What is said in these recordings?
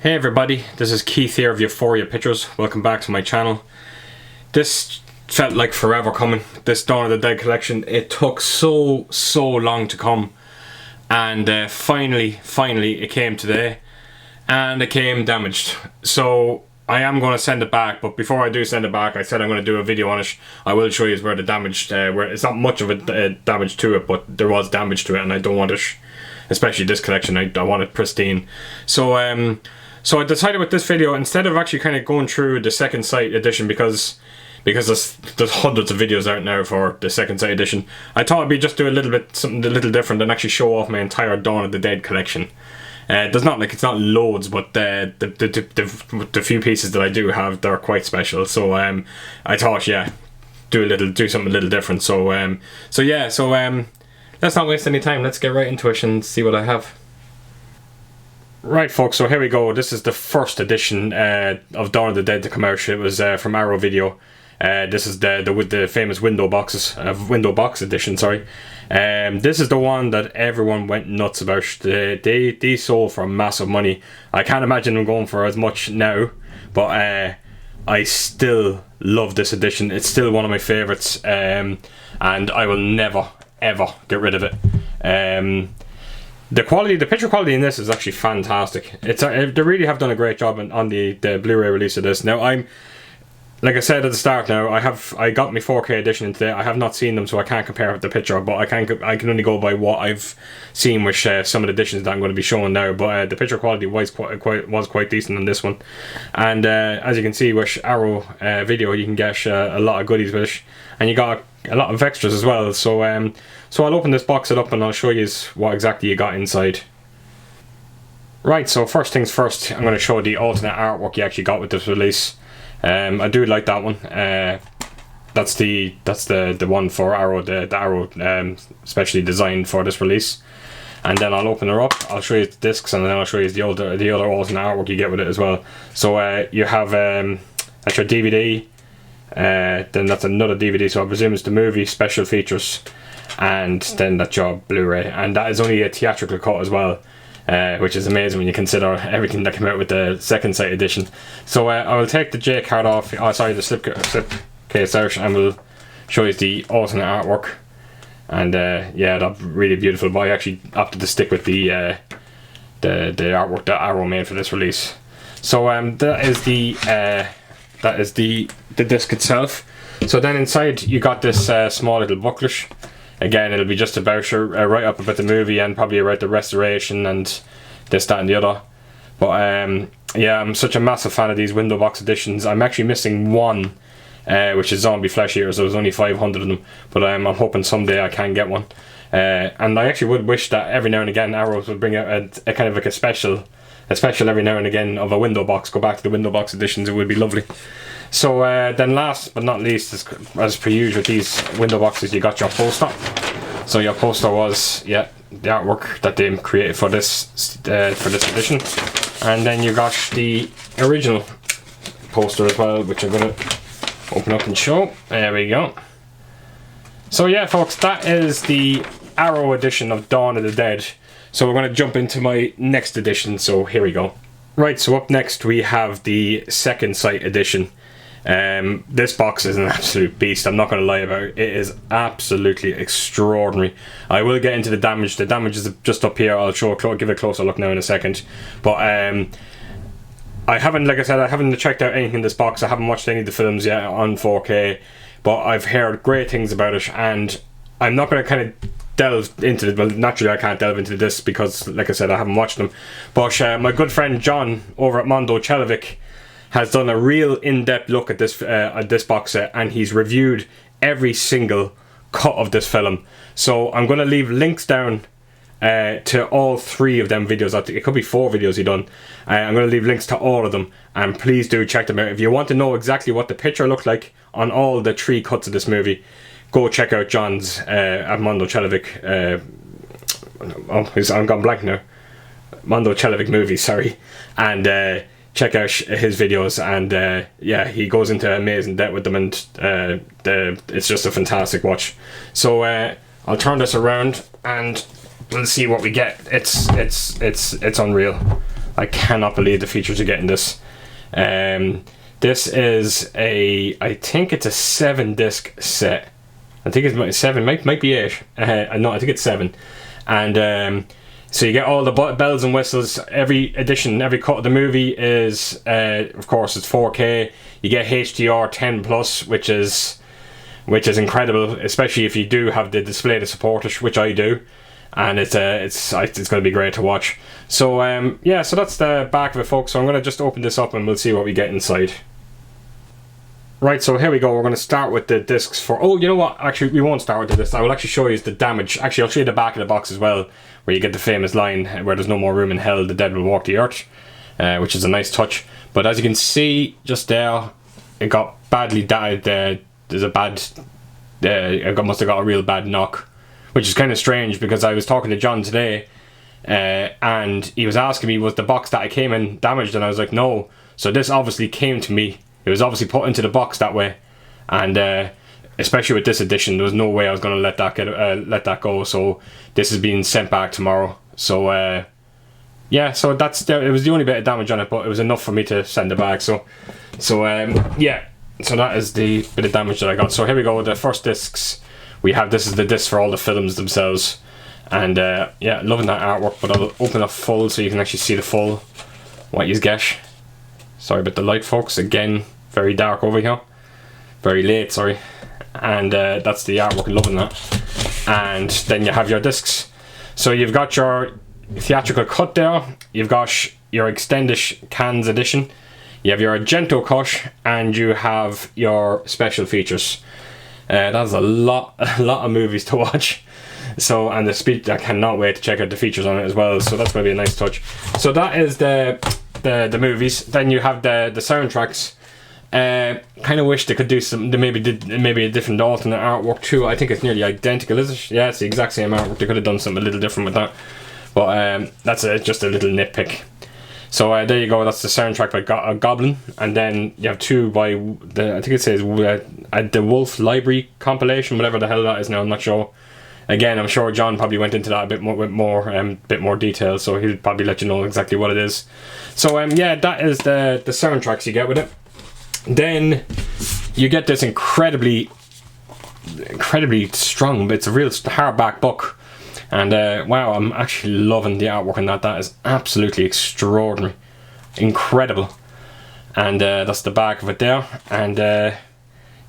Hey everybody, this is Keith here of Euphoria Pictures. Welcome back to my channel. This felt like forever coming, this Dawn of the Dead collection. It took so long to come, and finally it came today, and it came damaged. So I am going to send it back, but before I do send it back, I said I'm going to do a video on it. I will show you where the damage, where it's not much of a damage to it, but there was damage to it, and I don't want it, especially this collection, I want it pristine. So I decided with this video, instead of actually kind of going through the second sight edition, because there's hundreds of videos out now for the second sight edition, I thought I'd just do something a little different and actually show off my entire Dawn of the Dead collection. It's not loads, but the few pieces that I do have, they're quite special. So I thought, yeah, do something a little different. So let's not waste any time. Let's get right into it and see what I have. Right folks, so here we go. This is the first edition of Dawn of the Dead to come out. It was from Arrow Video. This is the famous window box edition, sorry. This is the one that everyone went nuts about. They sold for massive money. I can't imagine them going for as much now, but I still love this edition. It's still one of my favourites, and I will never ever get rid of it. The picture quality in this is actually fantastic. They really have done a great job on the Blu-ray release of this. Now like I said at the start, now I got my 4K edition today. I have not seen them, so I can't compare with the picture, but I can only go by what I've seen with some of the editions that I'm going to be showing now. But the picture quality was quite decent on this one, and as you can see with Arrow Video, you can get a lot of goodies with it, and you got a lot of extras as well. So I'll open this box up and I'll show you what exactly you got inside. Right, so first things first, I'm going to show the alternate artwork you actually got with this release. I do like that one. That's the one for Arrow, the Arrow specially designed for this release. And then I'll open her up, I'll show you the discs, and then I'll show you the other alternate artwork you get with it as well. So you have that's your DVD, then that's another DVD, so I presume it's the movie special features, and then that's your Blu-ray, and that is only a theatrical cut as well. Which is amazing when you consider everything that came out with the second sight edition. So I will take the J card off, the slip case out, and we'll show you the alternate artwork. And yeah, that's really beautiful, but I actually opted to stick with the artwork that Arrow made for this release. So that is the disc itself. So then inside you got this small little booklet. Again, it'll be just about a write-up about the movie and probably about the restoration and this, that and the other. But yeah, I'm such a massive fan of these window box editions. I'm actually missing one, which is Zombie Flesh Eaters. There was only 500 of them, but I'm hoping someday I can get one. And I actually would wish that every now and again Arrows would bring out a kind of like a special every now and again of a window box. Go back to the window box editions, it would be lovely. So then last but not least, as per usual with these window boxes, you got your poster. So your poster was, yeah, the artwork that they created for this edition, and then you got the original poster as well, which I'm going to open up and show. There we go. So yeah folks, that is the Arrow edition of Dawn of the Dead. So we're going to jump into my next edition, so here we go. Right, so up next we have the second sight edition. This box is an absolute beast, I'm not going to lie about it. It is absolutely extraordinary. I will get into the damage. The damage is just up here. I'll give a closer look now in a second. But I haven't, like I said, I haven't checked out anything in this box. I haven't watched any of the films yet on 4K, but I've heard great things about it, and I'm not going to kind of delve into it. Well, naturally I can't delve into this because, like I said, I haven't watched them. But my good friend John over at Mondo Celovic has done a real in-depth look at this box set, and he's reviewed every single cut of this film. So I'm going to leave links down to all 3 of them videos. It could be 4 videos he done. I'm going to leave links to all of them, and please do check them out. If you want to know exactly what the picture looked like on all the 3 cuts of this movie, go check out John's at Mondo Celovic. I'm gone blank now. Mondo Celovic Movies, sorry. And check out his videos, and yeah, he goes into amazing depth with them, and it's just a fantastic watch. So I'll turn this around and we'll see what we get. It's unreal. I cannot believe the features are getting this. This is I think it's a 7-disc set. I think it's 7, might be 8. No, I think it's 7. And so you get all the bells and whistles. Every edition, every cut of the movie is, of course, it's 4K. You get HDR 10 plus, which is incredible, especially if you do have the display to support it, which I do. And it's going to be great to watch. So yeah, so that's the back of it, folks. So I'm going to just open this up and we'll see what we get inside. Right, so here we go. We're going to start with the discs for... Oh, you know what? Actually, we won't start with the discs. I will actually show you the damage. Actually, I'll show you the back of the box as well, where you get the famous line, where there's no more room in hell, the dead will walk the earth, which is a nice touch. But as you can see, just there, it got badly died. There's a bad... it must have got a real bad knock, which is kind of strange, because I was talking to John today, and he was asking me, was the box that I came in damaged? And I was like, no. So this obviously came to me. It was obviously put into the box that way, and especially with this edition, there was no way I was going to let that go. So this is being sent back tomorrow. So yeah, so it was the only bit of damage on it, but it was enough for me to send it back. So yeah, so that is the bit of damage that I got. So here we go. The first discs we have. This is the disc for all the films themselves, and yeah, loving that artwork. But I'll open up full so you can actually see the full what you get. Sorry about the light, folks. Again, very dark over here. Very late, sorry. And that's the artwork, loving that. And then you have your discs. So you've got your theatrical cut there. You've got your extended cans edition. You have your Argento cut, and you have your special features. That's a lot of movies to watch. So, and the speed, I cannot wait to check out the features on it as well. So that's going to be a nice touch. So that is the movies. Then you have the soundtracks. Kind of wish they could do some. They maybe a different alternate artwork too. I think it's nearly identical, is it? Yeah, it's the exact same artwork. They could have done something a little different with that, but that's just a little nitpick. So there you go. That's the soundtrack by Goblin, and then you have two by I think it says the Wolf Library compilation, whatever the hell that is now. I'm not sure. Again, I'm sure John probably went into that a bit more detail, so he'll probably let you know exactly what it is. So yeah, that is the soundtracks you get with it. Then you get this incredibly strong, it's a real hardback book, and wow, I'm actually loving the artwork in that. That is absolutely extraordinary, incredible. And that's the back of it there, and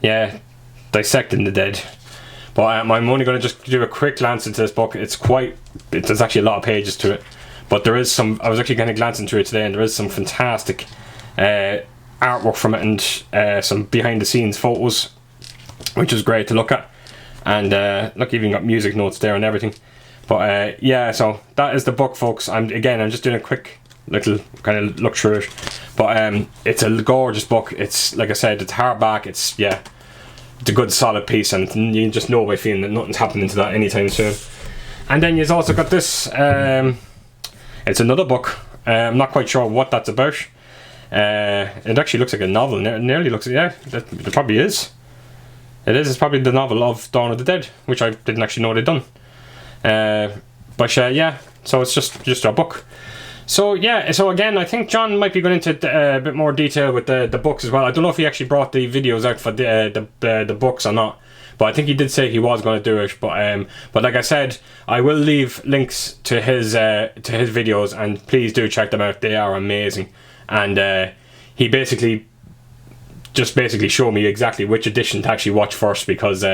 yeah, Dissecting the Dead. But I'm only going to just do a quick glance into this book. There's actually a lot of pages to it, but there is some. I was actually going to glance into it today, and there is some fantastic artwork from it, and some behind the scenes photos, which is great to look at. And look, even got music notes there and everything. But yeah, so that is the book, folks. I'm just doing a quick little kind of look through it. But it's a gorgeous book. It's, like I said, it's hardback. It's a good solid piece, and you just know by feeling that nothing's happening to that anytime soon. And then you've also got this. It's another book. I'm not quite sure what that's about. It actually looks like a novel. Nearly looks, yeah, it probably is. It is. It's probably the novel of Dawn of the Dead, which I didn't actually know they'd done. But yeah, so it's just a book. So yeah, so again, I think John might be going into a bit more detail with the books as well. I don't know if he actually brought the videos out for the books or not, but I think he did say he was going to do it. But like I said, I will leave links to his videos, and please do check them out. They are amazing. And he basically showed me exactly which edition to actually watch first, because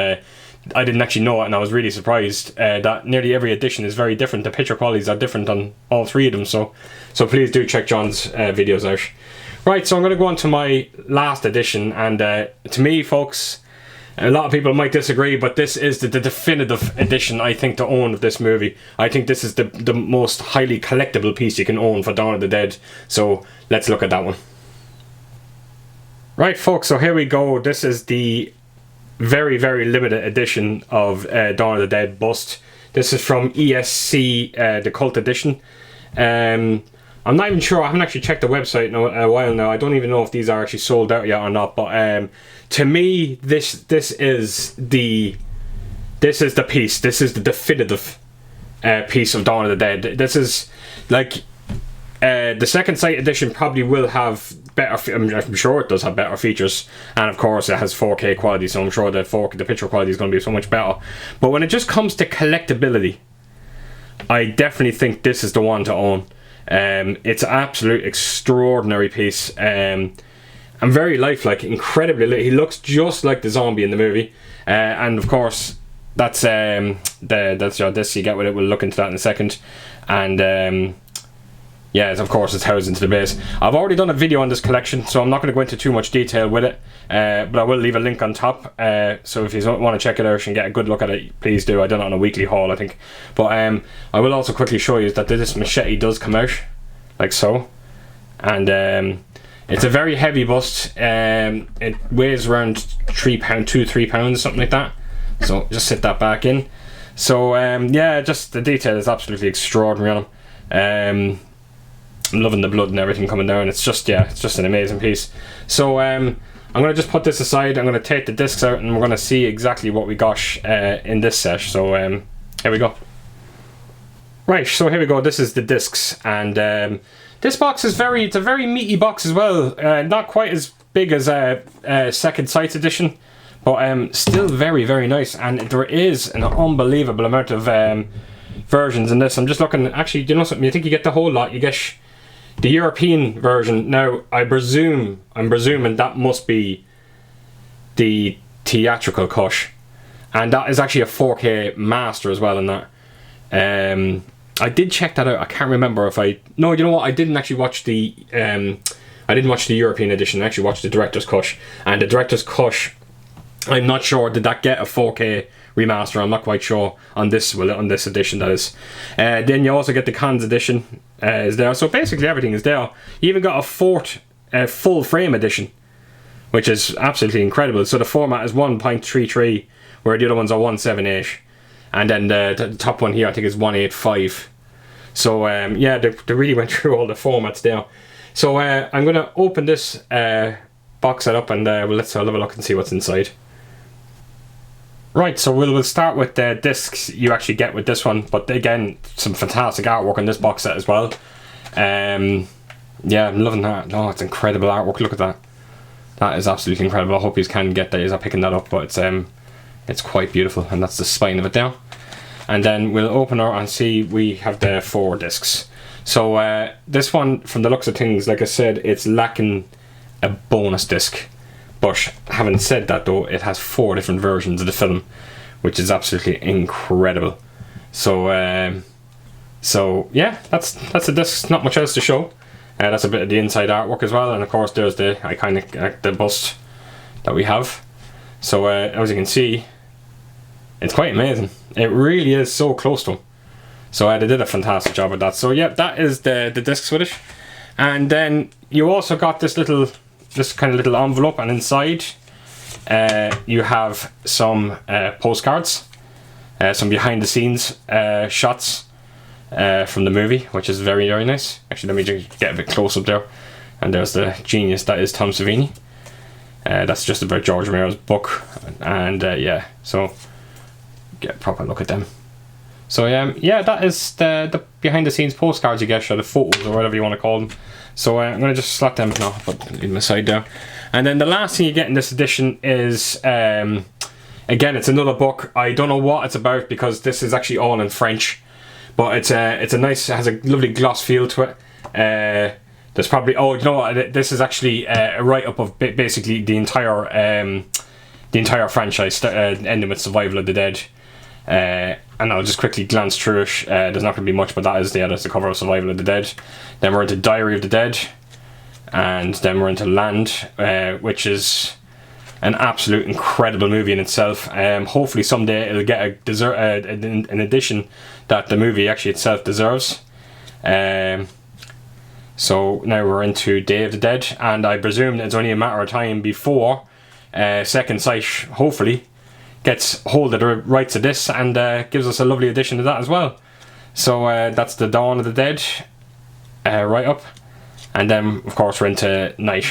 I didn't actually know it, and I was really surprised that nearly every edition is very different. The picture qualities are different on all three of them, so please do check John's videos out. Right, so I'm going to go on to my last edition, and to me, folks, a lot of people might disagree, but this is the definitive edition, I think, to own of this movie. I think this is the most highly collectible piece you can own for Dawn of the Dead, so let's look at that one. Right, folks, so here we go. This is the very, very limited edition of Dawn of the Dead bust. This is from ESC, the Cult Edition. I'm not even sure. I haven't actually checked the website in a while now. I don't even know if these are actually sold out yet or not. But to me, this is the piece. This is the definitive piece of Dawn of the Dead. This is like The second sight edition probably will have better. I'm sure it does have better features, and of course it has 4K quality, so I'm sure the picture quality is going to be so much better. But when it just comes to collectability, I definitely think this is the one to own. It's an absolute extraordinary piece, and very lifelike, incredibly. He looks just like the zombie in the movie, and of course that's your disc you get with it. We'll look into that in a second, and yeah, of course it's housed into the base. I've already done a video on this collection, so I'm not going to go into too much detail with it, but I will leave a link on top, so if you want to check it out and get a good look at it, please do. I done it on a weekly haul, I think. But I will also quickly show you that this machete does come out, like so. And it's a very heavy bust. It weighs around 3 pounds, 2-3 pounds, something like that. So just sit that back in. So yeah, just the detail is absolutely extraordinary on him. I'm loving the blood and everything coming down. It's just, yeah, it's just an amazing piece. So I'm going to just put this aside. I'm going to take the discs out and we're going to see exactly what we got in this set. So here we go. Right, so here we go. This is the discs, and this box is it's a very meaty box as well. Not quite as big as Second Sight edition, but still very, very nice. And there is an unbelievable amount of versions in this. I'm just looking. Actually, you know something? You think you get the whole lot? You get the European version. Now, I'm presuming that must be the theatrical cut, and that is actually a 4K master as well in that. I did check that out. I can't remember if no, you know what? I didn't actually watch the I didn't watch the European edition. I actually watched the director's cut, and the director's cut, I'm not sure, did that get a 4K remaster? I'm not quite sure on this edition, that is. Then you also get the Cons edition is there, so basically everything is there. You even got a full frame edition, which is absolutely incredible. So the format is 1.33, where the other ones are 178, and then the top one here I think is 185. So yeah, they really went through all the formats there. So I'm going to open this box set up, and let's have a look and see what's inside. Right, so we'll start with the discs you actually get with this one, but again, some fantastic artwork on this box set as well. Yeah, I'm loving that. Oh, it's incredible artwork. Look at that. That is absolutely incredible. I hope you can get that. You're picking that up, but it's quite beautiful, and that's the spine of it there. And then we'll open her and see we have the 4 discs. So this one, from the looks of things, like I said, it's lacking a bonus disc. But having said that though, it has 4 different versions of the film, which is absolutely incredible. So so yeah, that's the disc. Not much else to show. That's a bit of the inside artwork as well, and of course there's the iconic the bust that we have. So as you can see, it's quite amazing. It really is so close to him. So they did a fantastic job with that. So yeah, that is the discs with it. And then you also got this kind of little envelope, and inside you have some postcards, some behind the scenes shots from the movie, which is very, very nice. Actually, let me just get a bit close up there, and there's the genius that is Tom Savini. That's just about George Romero's book, and yeah, so get a proper look at them. So yeah, that is the behind the scenes postcards you get, or the photos, or whatever you want to call them. So I'm going to just slot them, no, but leave them aside there. And then the last thing you get in this edition is, again, it's another book. I don't know what it's about, because this is actually all in French. But it's a nice, it has a lovely gloss feel to it. There's probably, oh, you know what, this is actually a write-up of basically the entire franchise, ending with Survival of the Dead. And I'll just quickly glance through it. There's not going to be much, but that's the cover of Survival of the Dead. Then we're into Diary of the Dead, and then we're into Land, which is an absolute incredible movie in itself. Hopefully someday it'll get an edition that the movie actually itself deserves. So now we're into Day of the Dead, and I presume it's only a matter of time before Second Sight, hopefully, gets hold of the rights of this and gives us a lovely addition to that as well. So that's the Dawn of the Dead right up, and then of course we're into Night.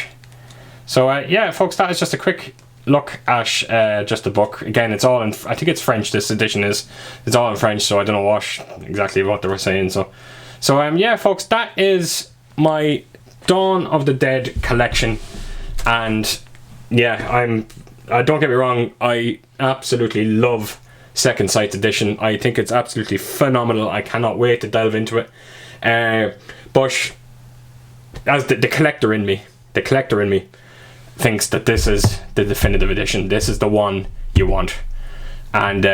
So yeah, folks, that is just a quick look at just the book. Again, it's all in, I think it's French, this edition is. It's all in French, so I don't know exactly what they were saying. So yeah, folks, that is my Dawn of the Dead collection, and yeah, don't get me wrong, I absolutely love Second Sight edition. I think it's absolutely phenomenal. I cannot wait to delve into it. But as the collector in me thinks that this is the definitive edition. This is the one you want. And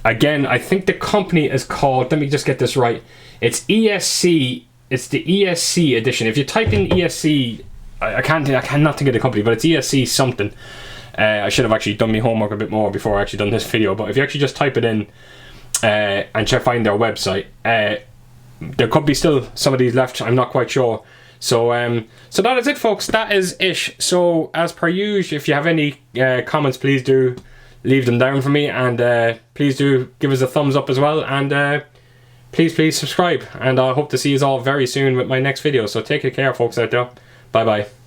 again, I think the company is called, let me just get this right, it's ESC. It's the ESC edition. If you type in ESC, I cannot think of the company, but it's ESC something. I should have actually done my homework a bit more before I actually done this video, but if you actually just type it in and try to find their website, there could be still some of these left, I'm not quite sure. So so that is it, folks. That is it. So as per usual, if you have any comments, please do leave them down for me, and please do give us a thumbs up as well, and please subscribe, and I hope to see you all very soon with my next video. So take care, folks, out there. Bye bye.